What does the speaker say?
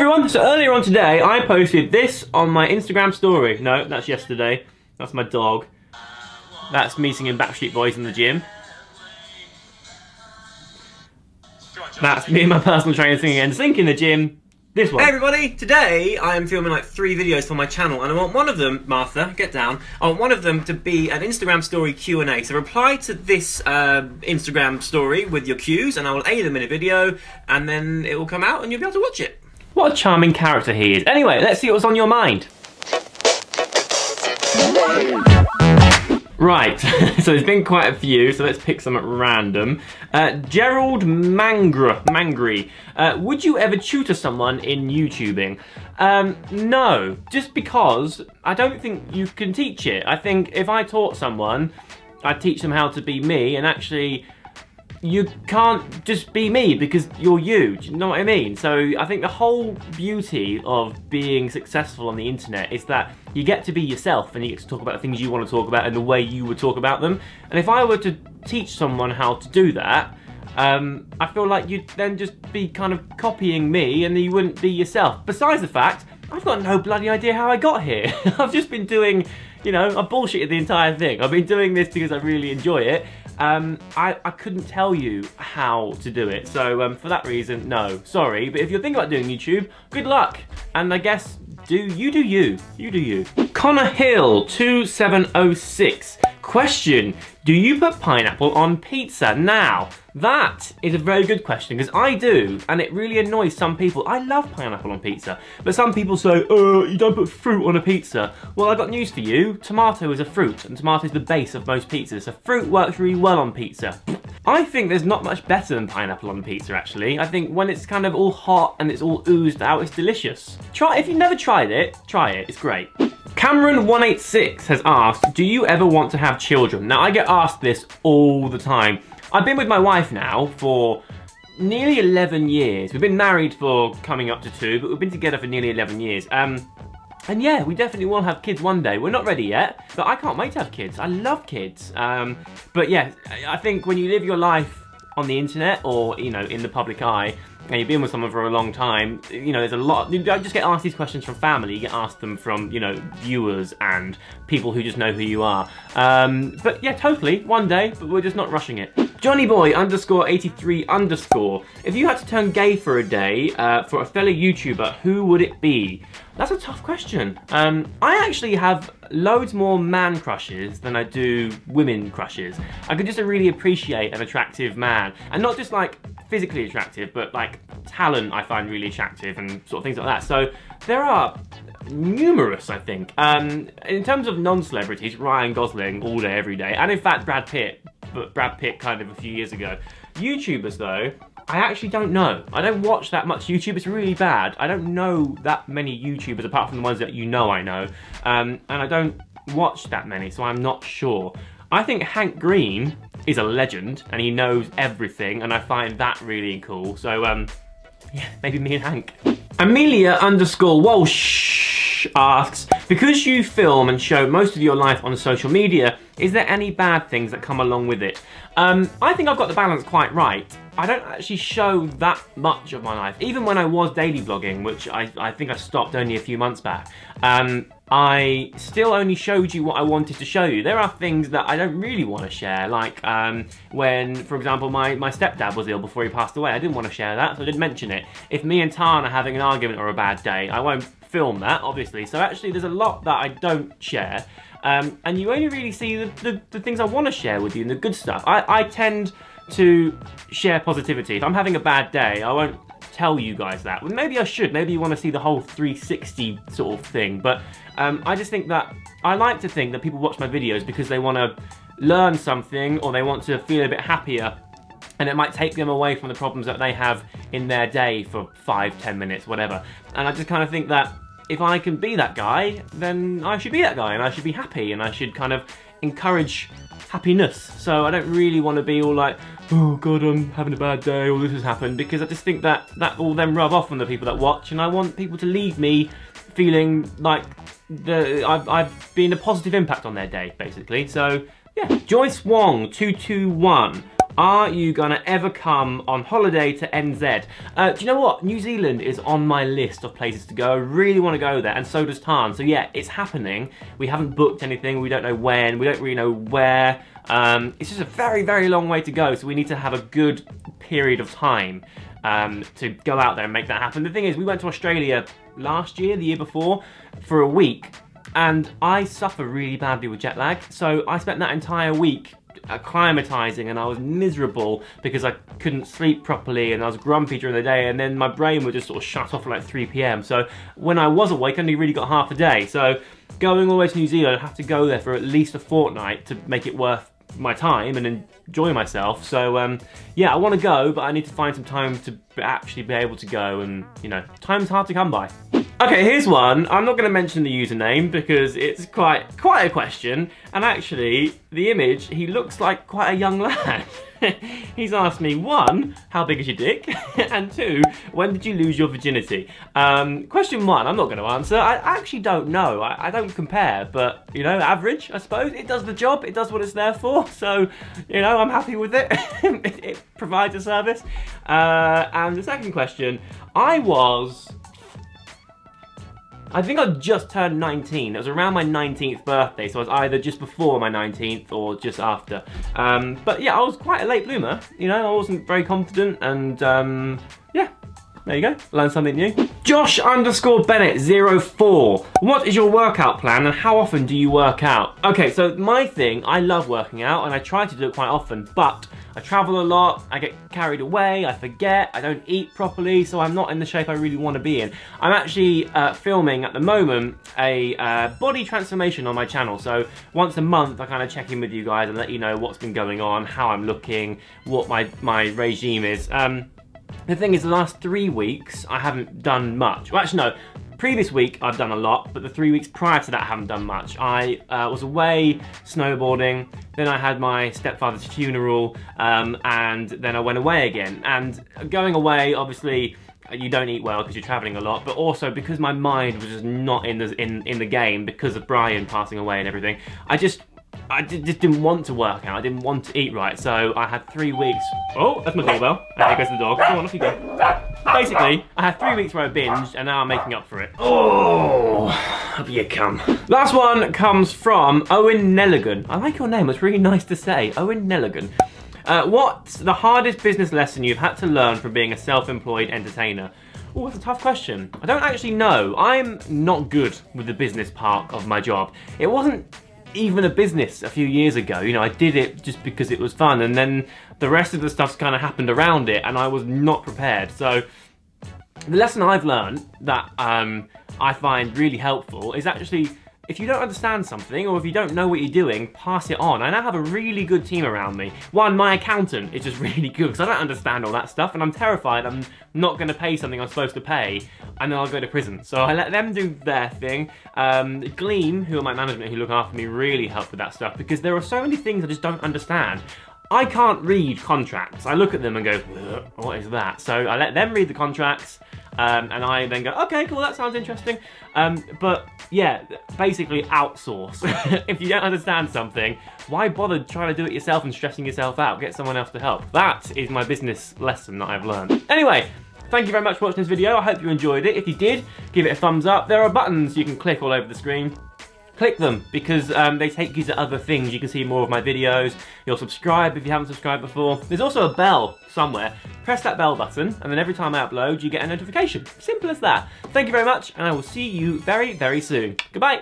everyone, so earlier on today I posted this on my Instagram story. No, that's yesterday. That's my dog. That's me singing Backstreet Boys in the gym. That's me and my personal trainer singing NSYNC in the gym. This one. Hey everybody, today I am filming like 3 videos for my channel and I want one of them, Martha, get down, I want one of them to be an Instagram story Q&A. So reply to this Instagram story with your Qs and I will A them in a video and then it will come out and you'll be able to watch it. What a charming character he is. Anyway, let's see what's on your mind. Right, so there's been quite a few, so let's pick some at random. Gerald Mangry. Would you ever tutor someone in YouTubing? No, just because I don't think you can teach it. I think if I taught someone, I'd teach them how to be me, and actually, you can't just be me because you're you, do you know what I mean? So I think the whole beauty of being successful on the internet is that you get to be yourself and you get to talk about the things you want to talk about and the way you would talk about them. And if I were to teach someone how to do that, I feel like you'd then just be kind of copying me and you wouldn't be yourself. Besides the fact, I've got no bloody idea how I got here. I've just been doing, you know, I bullshitted the entire thing. I've been doing this because I really enjoy it. I couldn't tell you how to do it, so for that reason, no, sorry. But if you're thinking about doing YouTube, good luck. And I guess, you do you. You do you. Connor Hill 2706. Question, do you put pineapple on pizza? Now, that is a very good question, because I do, and it really annoys some people. I love pineapple on pizza, but some people say, you don't put fruit on a pizza. Well, I've got news for you. Tomato is a fruit, and tomato is the base of most pizzas, so fruit works really well on pizza. I think there's not much better than pineapple on pizza, actually. I think when it's kind of all hot and it's all oozed out, it's delicious. If you've never tried it, try it, it's great. Cameron186 has asked, do you ever want to have children? Now, I get asked this all the time. I've been with my wife now for nearly 11 years. We've been married for coming up to 2, but we've been together for nearly 11 years. And yeah, we definitely will have kids one day. We're not ready yet, but I can't wait to have kids. I love kids. But yeah, I think when you live your life on the internet or, you know, in the public eye, and you've been with someone for a long time, you know, there's a lot, you don't just get asked these questions from family, you get asked them from, you know, viewers and people who just know who you are. But yeah, totally, one day, but we're just not rushing it. JohnnyBoy_83_, if you had to turn gay for a day for a fellow YouTuber, who would it be? That's a tough question. I actually have loads more man crushes than I do women crushes. I could just really appreciate an attractive man, and not just like physically attractive, but like talent I find really attractive and sort of things like that. So there are numerous, I think. In terms of non-celebrities, Ryan Gosling all day, every day, and in fact Brad Pitt, but Brad Pitt kind of a few years ago. YouTubers though, I actually don't know. I don't watch that much YouTube, it's really bad. I don't know that many YouTubers apart from the ones that you know I know. And I don't watch that many, so I'm not sure. I think Hank Green is a legend and he knows everything and I find that really cool. So yeah, maybe me and Hank. Amelia_Walsh asks, because you film and show most of your life on social media, is there any bad things that come along with it? I think I've got the balance quite right. I don't actually show that much of my life. Even when I was daily vlogging, which I think I stopped only a few months back, I still only showed you what I wanted to show you. There are things that I don't really want to share, like when, for example, my stepdad was ill before he passed away. I didn't want to share that, so I didn't mention it. If me and Tan are having an argument or a bad day, I won't film that, obviously. So actually there's a lot that I don't share. And you only really see the things I want to share with you and the good stuff. I tend to share positivity. If I'm having a bad day, I won't tell you guys that. Well, maybe I should. Maybe you want to see the whole 360 sort of thing. But I just think that, I like to think that people watch my videos because they want to learn something or they want to feel a bit happier. And it might take them away from the problems that they have in their day for 5-10 minutes, whatever. And I just kind of think that if I can be that guy, then I should be that guy and I should be happy and I should kind of encourage happiness. So I don't really want to be all like, oh God, I'm having a bad day or this has happened, because I just think that that will then rub off on the people that watch, and I want people to leave me feeling like I've been a positive impact on their day, basically. So yeah. Joyce Wong 221. Are you gonna ever come on holiday to NZ? Do you know what? New Zealand is on my list of places to go. I really want to go there, and so does Tan. So yeah, it's happening. We haven't booked anything. We don't know when. We don't really know where. It's just a very, very long way to go, so we need to have a good period of time to go out there and make that happen. The thing is, we went to Australia last year, the year before, for a week, and I suffer really badly with jet lag, so I spent that entire week acclimatizing, and I was miserable because I couldn't sleep properly and I was grumpy during the day, and then my brain would just sort of shut off at like 3 PM. So when I was awake, I only really got half a day. So going all the way to New Zealand, I'd have to go there for at least a fortnight to make it worth my time and enjoy myself. So yeah, I want to go, but I need to find some time to actually be able to go, and you know, time's hard to come by. Okay, here's one. I'm not going to mention the username because it's quite a question, and actually the image, he looks like quite a young lad. He's asked me, 1, how big is your dick? And 2, when did you lose your virginity? Question 1, I'm not going to answer. I actually don't know. I don't compare, but you know, average, I suppose. It does the job. It does what it's there for. So, you know, I'm happy with it. It provides a service. And the second question, I think I just turned 19. It was around my 19th birthday, so I was either just before my 19th or just after. But yeah, I was quite a late bloomer. You know, I wasn't very confident, and yeah, there you go. Learned something new. Josh_Bennett04. What is your workout plan and how often do you work out? Okay, so my thing, I love working out and I try to do it quite often, but I travel a lot, I get carried away, I forget, I don't eat properly, so I'm not in the shape I really want to be in. I'm actually filming at the moment a body transformation on my channel, so once a month I kind of check in with you guys and let you know what's been going on, how I'm looking, what my regime is. The thing is, the last 3 weeks I haven't done much. Well, actually no, previous week I've done a lot, but the 3 weeks prior to that I haven't done much. I was away snowboarding, then I had my stepfather's funeral, and then I went away again. And going away, obviously, you don't eat well because you're traveling a lot, but also because my mind was just not in the game because of Brian passing away and everything. I just didn't want to work out. I didn't want to eat right, so I had 3 weeks. Oh, that's my doorbell. There goes the dog. Come on, off you go. Basically, I had 3 weeks where I binged, and now I'm making up for it. Oh, up you come. Last one comes from Owen Nelligan. I like your name. It's really nice to say, Owen Nelligan. What's the hardest business lesson you've had to learn from being a self-employed entertainer? Oh, that's a tough question. I don't actually know. I'm not good with the business part of my job. It wasn't even a business a few years ago. You know, I did it just because it was fun, and then the rest of the stuff's kind of happened around it, and I was not prepared. So the lesson I've learned that I find really helpful is actually, if you don't understand something or if you don't know what you're doing, pass it on. I now have a really good team around me. One, my accountant is just really good because I don't understand all that stuff, and I'm terrified I'm not going to pay something I'm supposed to pay and then I'll go to prison. So I let them do their thing. Gleam, who are my management, who look after me, really help with that stuff because there are so many things I just don't understand. I can't read contracts. I look at them and go, what is that? So I let them read the contracts, and I then go, okay, cool, that sounds interesting. But yeah, basically outsource. If you don't understand something, why bother trying to do it yourself and stressing yourself out? Get someone else to help. That is my business lesson that I've learned. Anyway, thank you very much for watching this video. I hope you enjoyed it. If you did, give it a thumbs up. There are buttons you can click all over the screen. Click them because they take you to other things. You can see more of my videos. You'll subscribe if you haven't subscribed before. There's also a bell somewhere. Press that bell button and then every time I upload you get a notification. Simple as that. Thank you very much and I will see you very, very soon. Goodbye.